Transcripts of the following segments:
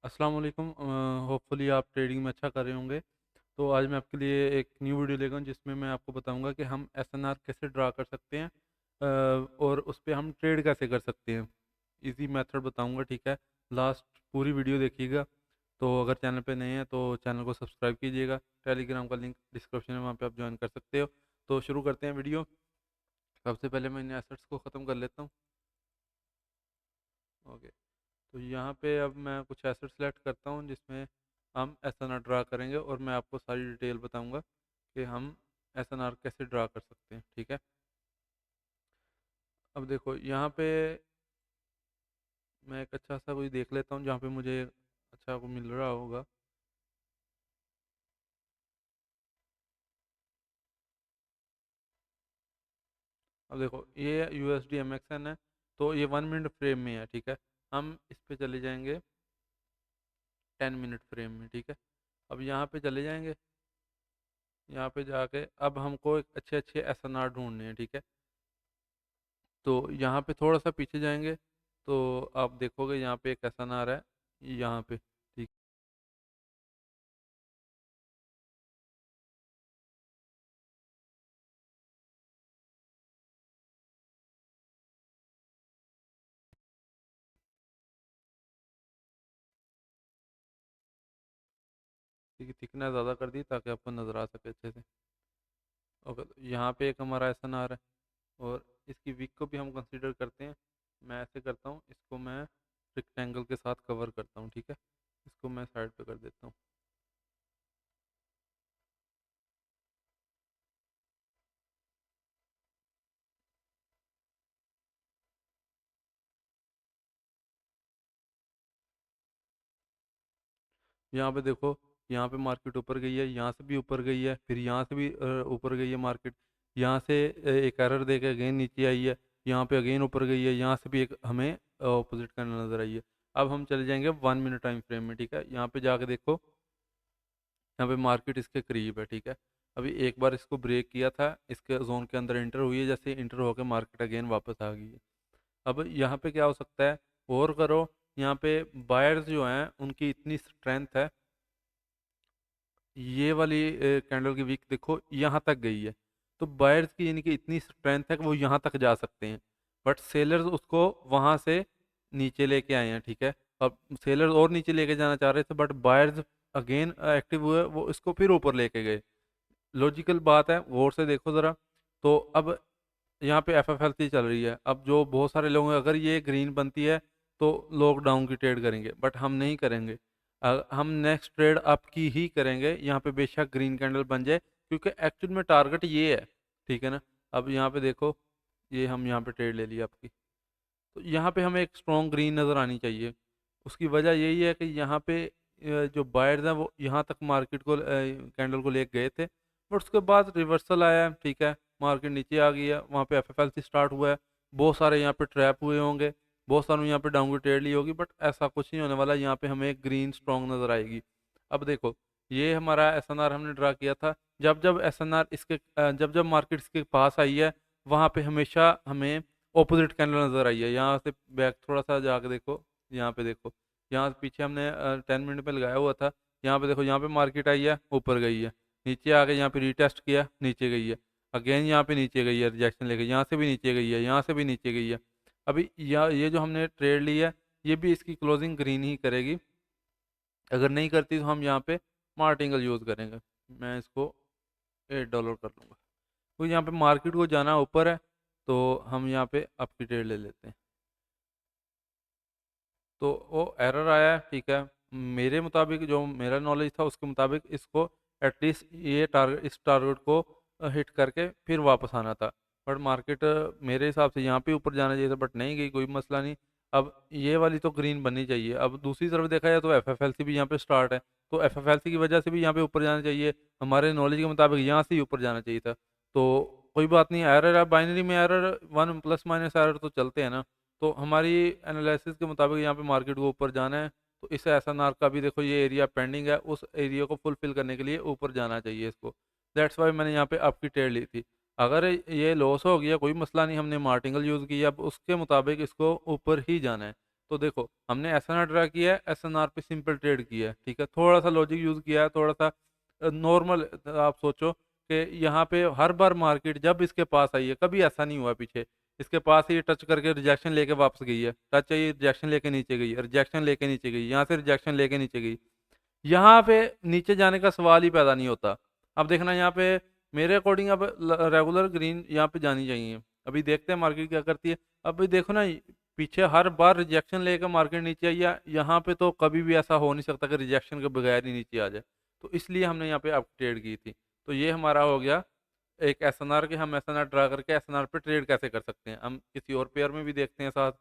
अस्सलाम वालेकुम। होपफुली आप ट्रेडिंग में अच्छा कर रहे होंगे। तो आज मैं आपके लिए एक न्यू वीडियो लेकर आऊँ जिसमें मैं आपको बताऊंगा कि हम एसएनआर कैसे ड्रा कर सकते हैं, और उस पे हम ट्रेड कैसे कर सकते हैं। इजी मेथड बताऊंगा, ठीक है। लास्ट पूरी वीडियो देखिएगा। तो अगर चैनल पे नए हैं तो चैनल को सब्सक्राइब कीजिएगा। टेलीग्राम का लिंक डिस्क्रिप्शन में, वहाँ पे आप ज्वाइन कर सकते हो। तो शुरू करते हैं वीडियो। सबसे पहले मैं इन एसेट्स को ख़त्म कर लेता हूँ। ओके। तो यहाँ पे अब मैं कुछ एसेट सेलेक्ट करता हूँ जिसमें हम एसएनआर ड्रा करेंगे, और मैं आपको सारी डिटेल बताऊंगा कि हम एसएनआर कैसे ड्रा कर सकते हैं, ठीक है। अब देखो यहाँ पे मैं एक अच्छा सा कोई देख लेता हूँ जहाँ पे मुझे अच्छा को मिल रहा होगा। अब देखो ये यूएसडी एमएक्सएन है। तो ये 1 मिनट फ्रेम में है, ठीक है। हम इस पे चले जाएंगे 10 मिनट फ्रेम में, ठीक है। अब यहाँ पे चले जाएंगे। यहाँ पे जाके अब हमको एक अच्छे अच्छे एसएनआर ढूंढने हैं, ठीक है। तो यहाँ पे थोड़ा सा पीछे जाएंगे तो आप देखोगे यहाँ पे एक एसएनआर है, यहाँ पे, ठीक। ठीक है, थिकनेस ज़्यादा कर दी ताकि आपको नज़र आ सके अच्छे से। ओके, तो यहाँ पे एक हमारा एसएनआर है, और इसकी वीक को भी हम कंसीडर करते हैं। मैं ऐसे करता हूँ, इसको मैं रेक्टेंगल के साथ कवर करता हूँ, ठीक है। इसको मैं साइड पे कर देता हूँ। यहाँ पे देखो, यहाँ पे मार्केट ऊपर गई है, यहाँ से भी ऊपर गई है, फिर यहाँ से भी ऊपर गई है मार्केट। यहाँ से एक एरर दे के अगेन नीचे आई है। यहाँ पे अगेन ऊपर गई है, यहाँ से भी एक हमें ऑपोजिट करना नजर आई है। अब हम चले जाएंगे 1 मिनट टाइम फ्रेम में, ठीक है। यहाँ पे जाके देखो, यहाँ पे मार्केट इसके करीब है, ठीक है। अभी एक बार इसको ब्रेक किया था, इसके जोन के अंदर इंटर हुई है, जैसे इंटर होकर मार्केट अगेन वापस आ गई है। अब यहाँ पे क्या हो सकता है, और करो। यहाँ पे बायर्स जो हैं उनकी इतनी स्ट्रेंथ है, ये वाली कैंडल की वीक देखो यहाँ तक गई है। तो बायर्स की यानी कि इतनी स्ट्रेंथ है कि वो यहाँ तक जा सकते हैं। बट सेलर्स उसको वहाँ से नीचे लेके आए हैं, ठीक है। अब सेलर्स और नीचे लेके जाना चाह रहे थे, बट बायर्स अगेन एक्टिव हुए, वो इसको फिर ऊपर लेके गए। लॉजिकल बात है, गौर से देखो ज़रा। तो अब यहाँ पे एफ एफ एल सी चल रही है। अब जो बहुत सारे लोग हैं, अगर ये ग्रीन बनती है तो लोग डाउन की ट्रेड करेंगे, बट हम नहीं करेंगे। हम नेक्स्ट ट्रेड अप की ही करेंगे, यहाँ पे बेशक ग्रीन कैंडल बन जाए, क्योंकि एक्चुअल में टारगेट ये है, ठीक है ना। अब यहाँ पे देखो, ये हम यहाँ पे ट्रेड ले लिया आपकी। तो यहाँ पे हमें एक स्ट्रॉन्ग ग्रीन नज़र आनी चाहिए। उसकी वजह यही है कि यहाँ पे जो बायर्स हैं वो यहाँ तक मार्केट को कैंडल को ले गए थे, बट उसके बाद रिवर्सल आया है, ठीक है। मार्केट नीचे आ गई है, वहाँ पे F F L C start हुआ है। बहुत सारे यहाँ पे ट्रैप हुए होंगे, बहुत सारे यहाँ पे डाउनग्रेड ट्रेड ली होगी, बट ऐसा कुछ नहीं होने वाला। यहाँ पे हमें एक ग्रीन स्ट्रॉन्ग नज़र आएगी। अब देखो, ये हमारा एस एन आर हमने ड्रा किया था। जब जब एस एन आर इसके जब जब मार्केट इसके पास आई है, वहाँ पे हमेशा हमें ऑपोजिट कैंडल नज़र आई है। यहाँ से बैक थोड़ा सा जाके देखो, यहाँ पे देखो, यहाँ से पीछे हमने 10 मिनट में लगाया हुआ था। यहाँ पे देखो, यहाँ पे मार्केट आई है, ऊपर गई है, नीचे आ गई, यहाँ पे रीटेस्ट किया, नीचे गई है, अगेन यहाँ पे नीचे गई है, रिजेक्शन लेके यहाँ से भी नीचे गई है, यहाँ से भी नीचे गई है। अभी ये जो हमने ट्रेड ली है, ये भी इसकी क्लोजिंग ग्रीन ही करेगी। अगर नहीं करती तो हम यहाँ पे मार्टिंगल यूज़ करेंगे। मैं इसको $8 कर लूँगा, तो यहाँ पे मार्केट को जाना ऊपर है, तो हम यहाँ पे अपकी ट्रेड ले लेते हैं। तो वो एरर आया है, ठीक है। मेरे मुताबिक, जो मेरा नॉलेज था उसके मुताबिक, इसको एटलीस्ट ये टारगेट, इस टारगेट को हिट करके फिर वापस आना था। बट मार्केट मेरे हिसाब से यहाँ पे ऊपर जाना चाहिए था, बट नहीं गई, कोई मसला नहीं। अब ये वाली तो ग्रीन बननी चाहिए। अब दूसरी तरफ देखा जाए तो एफ एफ एल सी भी यहाँ पे स्टार्ट है, तो एफ एफ एल सी की वजह से भी यहाँ पे ऊपर जाना चाहिए। हमारे नॉलेज के मुताबिक यहाँ से ही ऊपर जाना चाहिए था। तो कोई बात नहीं, एरर है बाइनरी में, error one plus minus error तो चलते हैं ना। तो हमारी एनालिसिस के मुताबिक यहाँ पे मार्केट को ऊपर जाना है। तो इस एसएनआर का भी देखो, ये एरिया पेंडिंग है, उस एरिया को फुलफिल करने के लिए ऊपर जाना चाहिए इसको। दैट्स वाई मैंने यहाँ पे आपकी ट्रेड ली थी। अगर ये लॉस हो गया, कोई मसला नहीं, हमने मार्टिंगल यूज़ किया, अब उसके मुताबिक इसको ऊपर ही जाना है। तो देखो हमने एस एन आर ड्रा किया है, एस एन आर पे सिंपल ट्रेड किया है, ठीक है, थोड़ा सा लॉजिक यूज़ किया है, थोड़ा सा नॉर्मल। आप सोचो कि यहाँ पे हर बार मार्केट जब इसके पास आई है, कभी ऐसा नहीं हुआ पीछे, इसके पास ही टच करके रिजेक्शन लेके वापस गई है, टच आई रिजेक्शन लेके नीचे गई, रिजेक्शन लेके नीचे गई, यहाँ से रिजेक्शन लेके नीचे गई, यहाँ पे नीचे जाने का सवाल ही पैदा नहीं होता। अब देखना यहाँ पे मेरे अकॉर्डिंग अब रेगुलर ग्रीन यहाँ पे जानी चाहिए। अभी देखते हैं मार्केट क्या करती है। अभी देखो ना, पीछे हर बार रिजेक्शन लेकर मार्केट नीचे आई है, यहाँ पे तो कभी भी ऐसा हो नहीं सकता कि रिजेक्शन के बगैर ही नीचे आ जाए। तो इसलिए हमने यहाँ पे अप ट्रेड की थी। तो ये हमारा हो गया एक एसएनआर के, हम एसएनआर ड्रा करके एसएनआर पे ट्रेड कैसे कर सकते हैं। हम किसी और पेयर में भी देखते हैं साथ।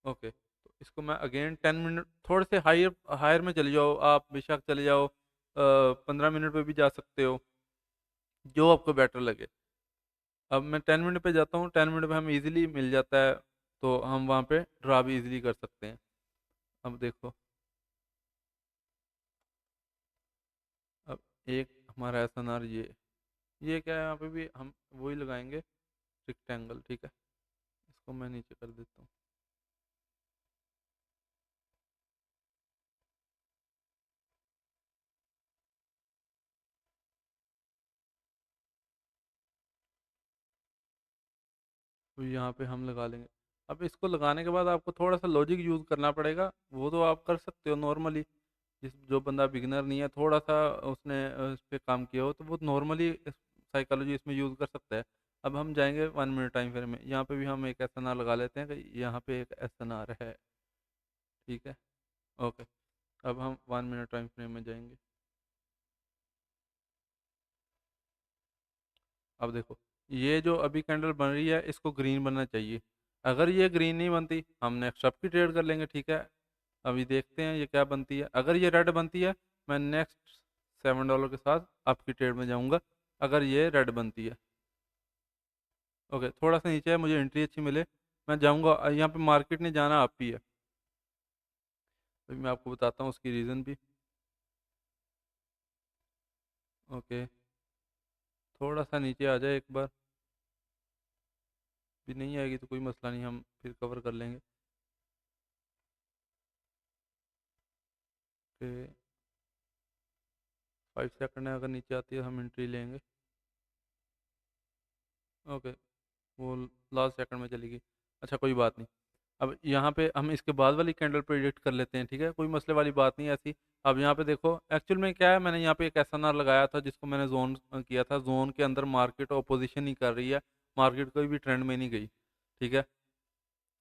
ओके, तो इसको मैं अगेन 10 मिनट, थोड़े से हायर हायर में चले जाओ, आप बेशक चले जाओ 15 मिनट पे भी जा सकते हो, जो आपको बेटर लगे। अब मैं 10 मिनट पे जाता हूँ, 10 मिनट पे हमें इजीली मिल जाता है, तो हम वहाँ पे ड्रा भी इजीली कर सकते हैं। अब देखो, अब एक हमारा एसएनआर ये क्या है, यहाँ पे भी हम वही लगाएंगे, रेक्टेंगल, ठीक है। इसको मैं नीचे कर देता हूँ। तो यहाँ पे हम लगा लेंगे। अब इसको लगाने के बाद आपको थोड़ा सा लॉजिक यूज़ करना पड़ेगा, वो तो आप कर सकते हो नॉर्मली। जिस जो बंदा बिगिनर नहीं है, थोड़ा सा उसने इस पे काम किया हो, तो वो नॉर्मली साइकोलॉजी इसमें यूज़ कर सकता है। अब हम जाएंगे 1 मिनट टाइम फ्रेम में, यहाँ पे भी हम एक एस एन आर लगा लेते हैं कि यहाँ पे एक एस एन आर है, ठीक है। ओके, अब हम 1 मिनट टाइम फ्रेम में जाएंगे। अब देखो, ये जो अभी कैंडल बन रही है, इसको ग्रीन बनना चाहिए। अगर ये ग्रीन नहीं बनती, हम नेक्स्ट अप की ट्रेड कर लेंगे, ठीक है। अभी देखते हैं ये क्या बनती है। अगर ये रेड बनती है, मैं नेक्स्ट $7 के साथ आपकी ट्रेड में जाऊंगा, अगर ये रेड बनती है। ओके, थोड़ा सा नीचे है, मुझे एंट्री अच्छी मिले, मैं जाऊंगा। यहाँ पे मार्केट नहीं जाना, आप ही है। अभी मैं आपको बताता हूँ उसकी रीज़न भी। ओके, थोड़ा सा नीचे आ जाए एक बार, भी नहीं आएगी तो कोई मसला नहीं, हम फिर कवर कर लेंगे। ओके, 5 सेकंड है, अगर नीचे आती है हम एंट्री लेंगे। ओके, वो लास्ट सेकंड में चली गई। अच्छा, कोई बात नहीं। अब यहाँ पे हम इसके बाद वाली कैंडल प्रेडिक्ट कर लेते हैं, ठीक है, कोई मसले वाली बात नहीं है ऐसी। अब यहाँ पे देखो, एक्चुअल में क्या है, मैंने यहाँ पे एक एसएनआर लगाया था जिसको मैंने जोन किया था। जोन के अंदर मार्केट ऑपोजिशन नहीं कर रही है, मार्केट कोई भी ट्रेंड में नहीं गई, ठीक है।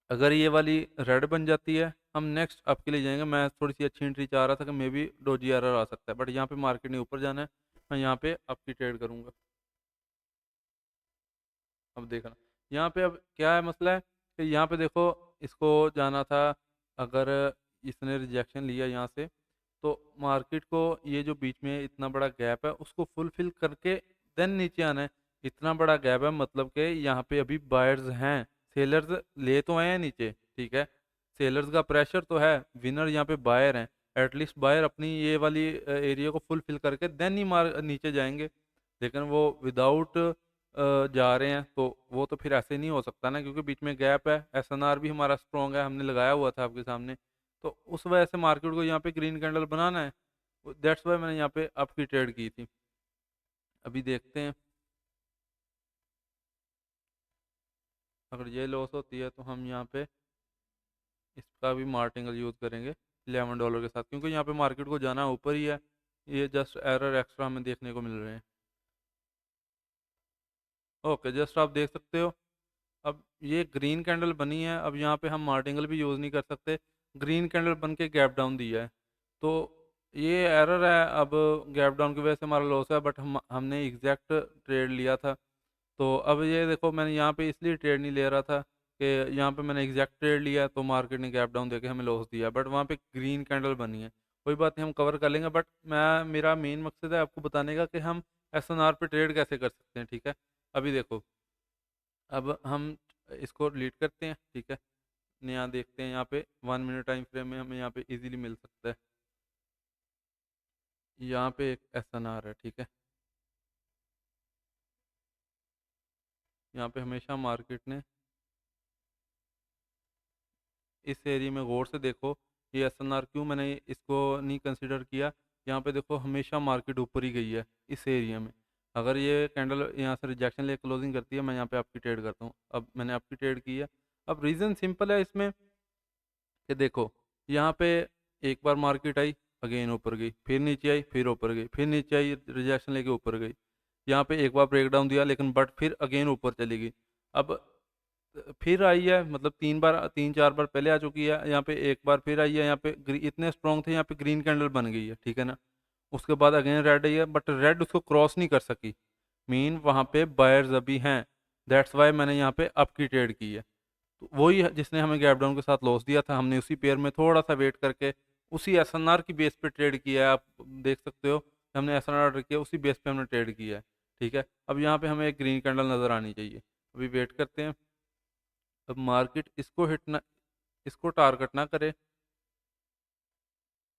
अगर ये वाली रेड बन जाती है, हम नेक्स्ट आपके लिए जाएंगे। मैं थोड़ी सी अच्छी एंट्री चाह रहा था कि मे बी डोजी एरर आ सकता है, बट यहाँ पे मार्केट ने ऊपर जाना है, मैं यहाँ पे आपकी ट्रेड करूँगा। अब देखना, यहाँ पे अब क्या है मसला है कि यहाँ पे देखो, इसको जाना था, अगर इसने रिजेक्शन लिया यहाँ से, तो मार्केट को ये जो बीच में इतना बड़ा गैप है उसको फुलफिल करके देन नीचे आना है। इतना बड़ा गैप है, मतलब कि यहाँ पे अभी बायर्स हैं, सेलर्स ले तो आए हैं नीचे, ठीक है, सेलर्स का प्रेशर तो है, विनर यहाँ पे बायर हैं। एटलीस्ट बायर अपनी ये वाली एरिया को फुलफिल करके देन ही मार नीचे जाएंगे। लेकिन वो विदाउट जा रहे हैं, तो वो तो फिर ऐसे नहीं हो सकता ना, क्योंकि बीच में गैप है। एसएनआर भी हमारा स्ट्रॉन्ग है, हमने लगाया हुआ था आपके सामने। तो उस वजह से मार्केट को यहाँ पे ग्रीन कैंडल बनाना है, दैट्स वाई मैंने यहाँ पे आपकी ट्रेड की थी। अभी देखते हैं, अगर ये लॉस होती है तो हम यहाँ पे इसका भी मार्टिंगल यूज़ करेंगे $11 के साथ, क्योंकि यहाँ पे मार्केट को जाना ऊपर ही है। ये जस्ट एरर एक्स्ट्रा हमें देखने को मिल रहे हैं। ओके, जस्ट आप देख सकते हो, अब ये ग्रीन कैंडल बनी है। अब यहाँ पे हम मार्टिंगल भी यूज़ नहीं कर सकते, ग्रीन कैंडल बन के गैप डाउन दिया है, तो ये एरर है। अब गैप डाउन की वजह से हमारा लॉस है, बट हमने एग्जैक्ट ट्रेड लिया था। तो अब ये देखो, मैंने यहाँ पे इसलिए ट्रेड नहीं ले रहा था कि यहाँ पे मैंने एग्जैक्ट ट्रेड लिया है, तो मार्केट ने गैप डाउन देके हमें लॉस दिया, बट वहाँ पे ग्रीन कैंडल बनी है। कोई बात नहीं, हम कवर कर लेंगे, बट मैं मेरा मेन मकसद है आपको बताने का कि हम एसएनआर पे ट्रेड कैसे कर सकते हैं, ठीक है। अभी देखो, अब हम इसको डिलीट करते हैं, ठीक है। नया देखते हैं, यहाँ पे 1 मिनट टाइम फ्रेम में हमें यहाँ पे इजीली मिल सकता है। यहाँ पे एक एसएनआर है, ठीक है। यहाँ पे हमेशा मार्केट ने इस एरिया में गौर से देखो, ये एसएनआर क्यों मैंने इसको नहीं कंसिडर किया। यहाँ पे देखो हमेशा मार्केट ऊपर ही गई है इस एरिया में। अगर ये कैंडल यहाँ से रिजेक्शन ले क्लोजिंग करती है, मैं यहाँ पे आपकी ट्रेड करता हूँ। अब मैंने आपकी ट्रेड की है। अब रीज़न सिंपल है इसमें कि देखो, यहाँ पे एक बार मार्केट आई, अगेन ऊपर गई, फिर नीचे आई, फिर ऊपर गई, फिर नीचे आई, रिजेक्शन लेके ऊपर गई। यहाँ पे एक बार ब्रेकडाउन दिया, लेकिन बट फिर अगेन ऊपर चली गई। अब फिर आई है, मतलब 3 4 बार पहले आ चुकी है, यहाँ पे एक बार फिर आई है। यहाँ पे इतने स्ट्रॉन्ग थे, यहाँ पे ग्रीन कैंडल बन गई है, ठीक है ना। उसके बाद अगेन रेड आई है, बट रेड उसको क्रॉस नहीं कर सकी। मीन वहाँ पे बायर्स अभी हैं। दैट्स वाई मैंने यहाँ पे अप की ट्रेड की है। तो वही है जिसने हमें गैप डाउन के साथ लॉस दिया था, हमने उसी पेयर में थोड़ा सा वेट करके उसी एसएनआर की बेस पे ट्रेड किया है। आप देख सकते हो, हमने एसएनआर ऑर्डर किया, उसी बेस पे हमने ट्रेड किया है, ठीक है। अब यहाँ पे हमें एक ग्रीन कैंडल नज़र आनी चाहिए। अभी वेट करते हैं। अब मार्केट इसको हिट ना, इसको टारगेट ना करे,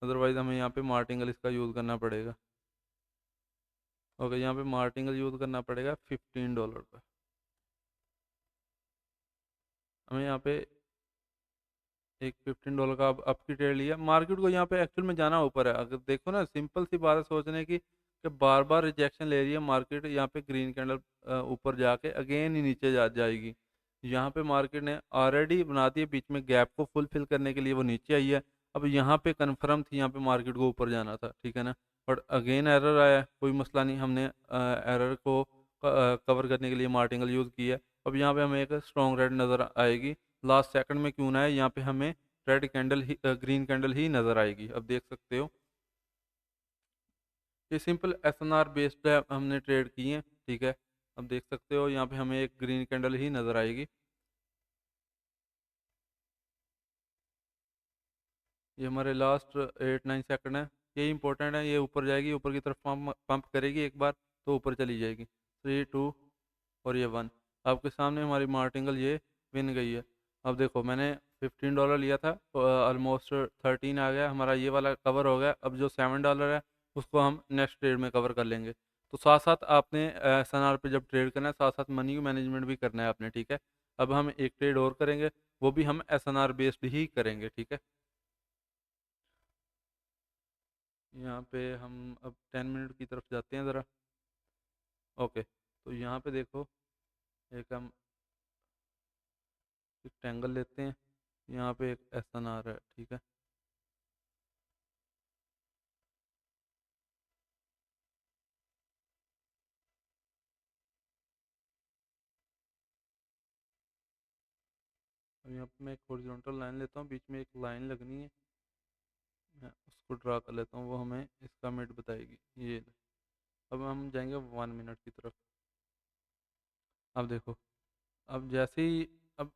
अदरवाइज हमें यहाँ पे मार्टिंगल इसका यूज़ करना पड़ेगा। ओके, यहाँ पे मार्टिंगल यूज़ करना पड़ेगा $15 का। हमें यहाँ पे एक $15 का अब की ट्रेड लिया। मार्केट को यहाँ पे एक्चुअल में जाना ऊपर है। अगर देखो ना, सिंपल सी बात है सोचने की कि बार बार रिजेक्शन ले रही है मार्केट। यहाँ पे ग्रीन कैंडल ऊपर जाके अगेन ही नीचे जा जाएगी। यहाँ पे मार्केट ने ऑलरेडी बना दी है, बीच में गैप को फुलफिल करने के लिए वो नीचे आई है। अब यहाँ पे कन्फर्म थी, यहाँ पे मार्केट को ऊपर जाना था, ठीक है ना। बट अगेन एरर आया, कोई मसला नहीं, हमने एरर को कवर करने के लिए मार्टिंगल यूज़ की है। अब यहाँ पे हमें एक स्ट्रॉन्ग रेड नज़र आएगी। लास्ट सेकंड में क्यों ना है, यहाँ पे हमें रेड कैंडल ही ग्रीन कैंडल ही नज़र आएगी। अब देख सकते हो, ये सिंपल एसएनआर बेस्ड है, हमने ट्रेड की है, ठीक है। अब देख सकते हो यहाँ पे हमें एक ग्रीन कैंडल ही नज़र आएगी। ये हमारे लास्ट 8 9 सेकंड है, ये इंपॉर्टेंट है। ये ऊपर जाएगी, ऊपर की तरफ पंप करेगी एक बार, तो ऊपर चली जाएगी। 3 2 और ये 1। आपके सामने हमारी मार्टिंगल ये विन गई है। अब देखो, मैंने $15 लिया था, तो ऑलमोस्ट 13 आ गया, हमारा ये वाला कवर हो गया। अब जो $7 है उसको हम नेक्स्ट ट्रेड में कवर कर लेंगे। तो साथ साथ आपने एसएनआर पे जब ट्रेड करना है, साथ साथ मनी मैनेजमेंट भी करना है आपने, ठीक है। अब हम एक ट्रेड और करेंगे, वो भी हम एसएनआर बेस्ड ही करेंगे, ठीक है। यहाँ पे हम अब 10 मिनट की तरफ जाते हैं ज़रा। ओके, तो यहाँ पे देखो, एक हम एक ट्रैंगल लेते हैं, यहाँ पे एक एसएनआर है, ठीक है। अब यहाँ पे मैं एक हॉरिजॉन्टल लाइन लेता हूँ, बीच में एक लाइन लगनी है, मैं उसको ड्रा कर लेता हूँ, वो हमें इसका मिड बताएगी, ये। अब हम जाएंगे 1 मिनट की तरफ। अब देखो, अब जैसे ही, अब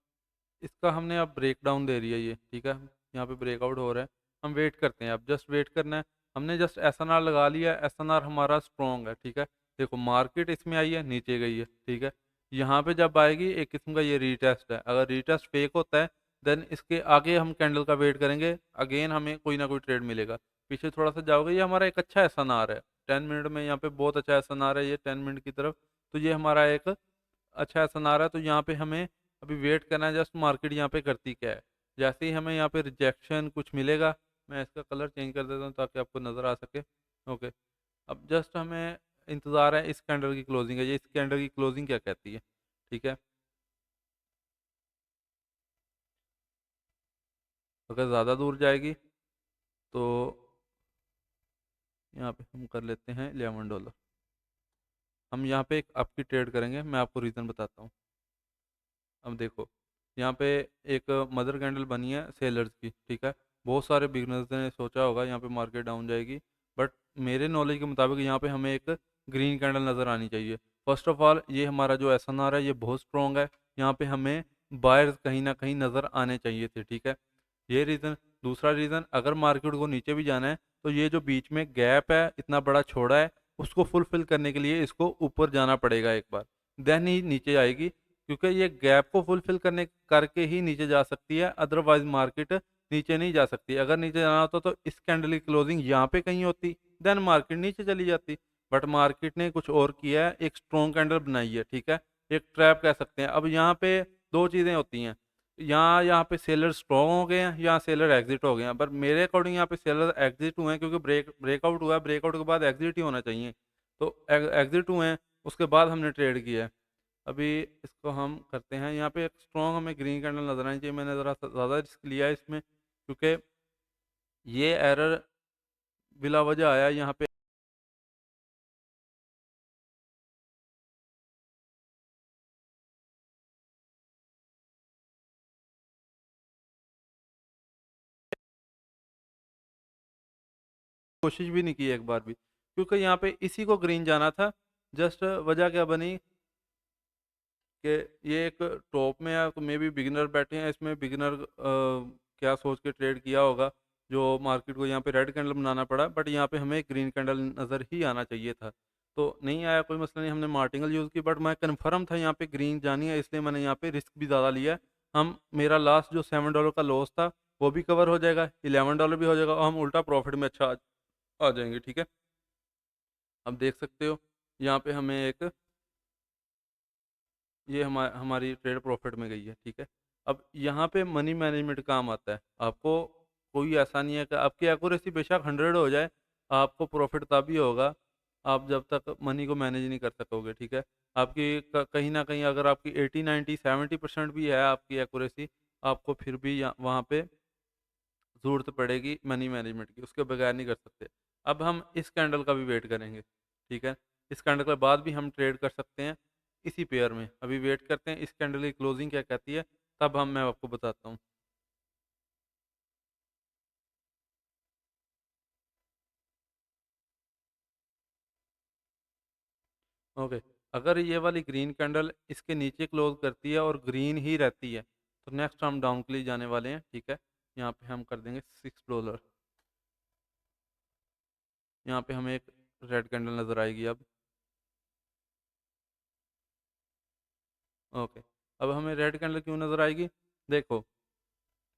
इसका हमने अब ब्रेक डाउन दे रही है ये, ठीक है। यहाँ पे ब्रेकआउट हो रहा है, हम वेट करते हैं, अब जस्ट वेट करना है। हमने जस्ट एसएनआर लगा लिया, एसएनआर हमारा स्ट्रॉन्ग है, ठीक है। देखो मार्केट इसमें आई है, नीचे गई है, ठीक है। यहाँ पे जब आएगी, एक किस्म का ये रीटेस्ट है। अगर रीटेस्ट फेक होता है, देन इसके आगे हम कैंडल का वेट करेंगे, अगेन हमें कोई ना कोई ट्रेड मिलेगा। पीछे थोड़ा सा जाओगे, ये हमारा एक अच्छा एसएनआर है। 10 मिनट में यहाँ पे बहुत अच्छा एसएनआर है ये, 10 मिनट की तरफ। तो ये हमारा एक अच्छा एसएनआर है। तो यहाँ पे हमें अभी वेट करना है, जस्ट मार्केट यहाँ पे करती क्या है। जैसे ही हमें यहाँ पे रिजेक्शन कुछ मिलेगा, मैं इसका कलर चेंज कर देता हूँ ताकि आपको नज़र आ सके। ओके, अब जस्ट हमें इंतज़ार है इस कैंडल की क्लोजिंग है, ये इस कैंडल की क्लोजिंग क्या कहती है, ठीक है। अगर ज़्यादा दूर जाएगी तो यहाँ पे हम कर लेते हैं $11। हम यहाँ पे एक आपकी ट्रेड करेंगे, मैं आपको रीज़न बताता हूँ। अब देखो, यहाँ पे एक मदर कैंडल बनी है सेलर्स की, ठीक है। बहुत सारे बिगनर्स ने सोचा होगा यहाँ पे मार्केट डाउन जाएगी, बट मेरे नॉलेज के मुताबिक यहाँ पे हमें एक ग्रीन कैंडल नज़र आनी चाहिए। फर्स्ट ऑफ ऑल, ये हमारा जो एसएनआर है ये बहुत स्ट्रॉन्ग है, यहाँ पे हमें बायर्स कहीं ना कहीं नज़र आने चाहिए थे, ठीक है। ये रीज़न। दूसरा रीज़न, अगर मार्केट को नीचे भी जाना है, तो ये जो बीच में गैप है इतना बड़ा छोड़ा है, उसको फुलफिल करने के लिए इसको ऊपर जाना पड़ेगा एक बार, देन ही नीचे आएगी। क्योंकि ये गैप को फुलफिल करने करके ही नीचे जा सकती है, अदरवाइज मार्केट नीचे नहीं जा सकती। अगर नीचे जाना होता तो इस कैंडल की क्लोजिंग यहाँ पे कहीं होती, देन मार्केट नीचे चली जाती। बट मार्केट ने कुछ और किया है, एक स्ट्रॉन्ग कैंडल बनाई है, ठीक है। एक ट्रैप कह सकते हैं। अब यहाँ पे दो चीज़ें होती हैं, यहाँ यहाँ पे सेलर स्ट्रॉन्ग हो गए हैं, यहाँ सेलर एग्जिट हो गए हैं, पर मेरे अकॉर्डिंग यहाँ पे सेलर एग्जिट हुए हैं, क्योंकि ब्रेकआउट हुआ है, ब्रेकआउट के बाद एग्जिट ही होना चाहिए। तो एग्जिट हुए हैं, उसके बाद हमने ट्रेड किया है। अभी इसको हम करते हैं, यहाँ पे एक स्ट्रॉन्ग हमें ग्रीन कैंडल नजर आनी चाहिए। मैंने ज़रा ज़्यादा रिस्क लिया है इसमें, क्योंकि ये एरर बिला वजह आया है यहाँ पे। कोशिश भी नहीं की एक बार भी, क्योंकि यहाँ पे इसी को ग्रीन जाना था। जस्ट वजह क्या बनी कि ये एक टॉप में है, तो मे भी बिगिनर बैठे हैं इसमें, बिगिनर क्या सोच के ट्रेड किया होगा, जो मार्केट को यहाँ पे रेड कैंडल बनाना पड़ा। बट यहाँ पे हमें ग्रीन कैंडल नज़र ही आना चाहिए था, तो नहीं आया, कोई मसला नहीं, हमने मार्टिंगल यूज़ की। बट मैं कन्फर्म था यहाँ पे ग्रीन जानी है, इसलिए मैंने यहाँ पे रिस्क भी ज़्यादा लिया है। हम मेरा लास्ट जो $7 का लॉस था वो भी कवर हो जाएगा, $11 भी हो जाएगा, और हम उल्टा प्रॉफिट में अच्छा आ जाएंगे, ठीक है। अब देख सकते हो यहाँ पे हमें एक, ये हमारी ट्रेड प्रॉफिट में गई है, ठीक है। अब यहाँ पे मनी मैनेजमेंट काम आता है आपको। कोई ऐसा नहीं है कि आपकी एक्यूरेसी बेशक 100 हो जाए, आपको प्रॉफिट तभी होगा आप जब तक मनी को मैनेज नहीं कर सकोगे, ठीक है। आपकी कहीं ना कहीं अगर आपकी 80 90 70% भी है आपकी एक्यूरेसी, आपको फिर भी वहाँ पे ज़रूरत पड़ेगी मनी मैनेजमेंट की, उसके बगैर नहीं कर सकते। अब हम इस कैंडल का भी वेट करेंगे, ठीक है। इस कैंडल के बाद भी हम ट्रेड कर सकते हैं इसी पेयर में। अभी वेट करते हैं इस कैंडल की क्लोजिंग क्या कहती है, तब मैं आपको बताता हूँ। ओके, अगर ये वाली ग्रीन कैंडल इसके नीचे क्लोज करती है और ग्रीन ही रहती है, तो नेक्स्ट हम डाउन के लिए जाने वाले हैं, ठीक है। यहाँ पे हम कर देंगे $6। यहाँ पे हमें एक रेड कैंडल नज़र आएगी अब। ओके, अब हमें रेड कैंडल क्यों नज़र आएगी, देखो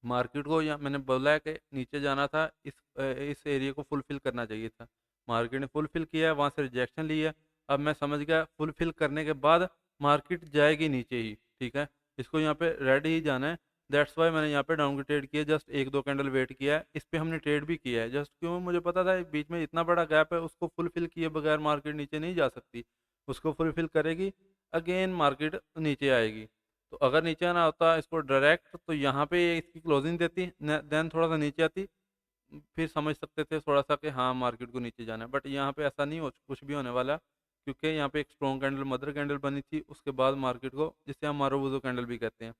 मार्केट को, या मैंने बोला है कि नीचे जाना था, इस एरिया को फुलफिल करना चाहिए था। मार्केट ने फुलफिल किया है, वहाँ से रिजेक्शन ली है। अब मैं समझ गया फुलफिल करने के बाद मार्केट जाएगी नीचे ही, ठीक है। इसको यहाँ पे रेड ही जाना है। दैट्स वाई मैंने यहाँ पे डाउन की ट्रेड किया, जस्ट एक दो कैंडल वेट किया है, इस पे हमने ट्रेड भी किया है। जस्ट क्यों, मुझे पता था बीच में इतना बड़ा गैप है, उसको फुलफिल किए बगैर मार्केट नीचे नहीं जा सकती। उसको फुलफिल करेगी, अगेन मार्केट नीचे आएगी। तो अगर नीचे आना होता इसको डायरेक्ट, तो यहाँ पे इसकी क्लोजिंग देती, देन थोड़ा सा नीचे आती, फिर समझ सकते थे थोड़ा सा कि हाँ मार्केट को नीचे जाना है। बट यहाँ पे ऐसा नहीं हो, कुछ भी होने वाला, क्योंकि यहाँ पे एक स्ट्रॉन्ग कैंडल, मदर कैंडल बनी थी, उसके बाद मार्केट को, जिसे हम मारूबुजो कैंडल भी कहते हैं,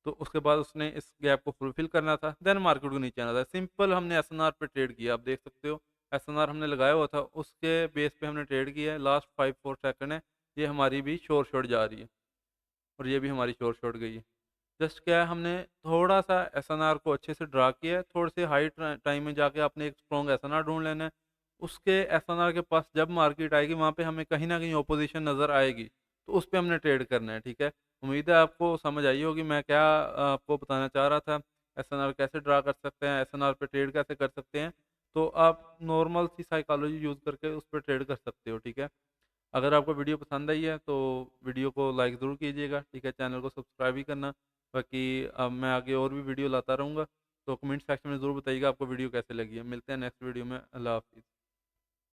तो उसके बाद उसने इस गैप को फुलफिल करना था, देन मार्केट को नीचे आना था। सिंपल हमने एसएनआर पे ट्रेड किया, आप देख सकते हो एसएनआर हमने लगाया हुआ था, उसके बेस पे हमने ट्रेड किया है। लास्ट 5 4 सेकंड है, ये हमारी भी शोर शॉट जा रही है, और ये भी हमारी शोर शॉट गई है। जस्ट क्या है, हमने थोड़ा सा एसएनआर को अच्छे से ड्रा किया है, थोड़े से हाई टाइम में जाके आपने एक स्ट्रॉन्ग एसएनआर ढूंढ लेना है। उसके एसएनआर के पास जब मार्केट आएगी, वहाँ पे हमें कहीं ना कहीं ओपोजिशन नज़र आएगी, तो उस पर हमने ट्रेड करना है, ठीक है। उम्मीद है आपको समझ आई होगी मैं क्या आपको बताना चाह रहा था। एसएनआर कैसे ड्रा कर सकते हैं, एसएनआर पे ट्रेड कैसे कर सकते हैं, तो आप नॉर्मल सी साइकोलॉजी यूज़ करके उस पर ट्रेड कर सकते हो, ठीक है। अगर आपको वीडियो पसंद आई है तो वीडियो को लाइक ज़रूर कीजिएगा, ठीक है। चैनल को सब्सक्राइब भी करना। बाकी अब मैं आगे और भी वीडियो लाता रहूँगा, तो कमेंट सेक्शन में ज़रूर बताइएगा आपको वीडियो कैसे लगी है। मिलते हैं नेक्स्ट वीडियो में। अल्लाह हाफिज़।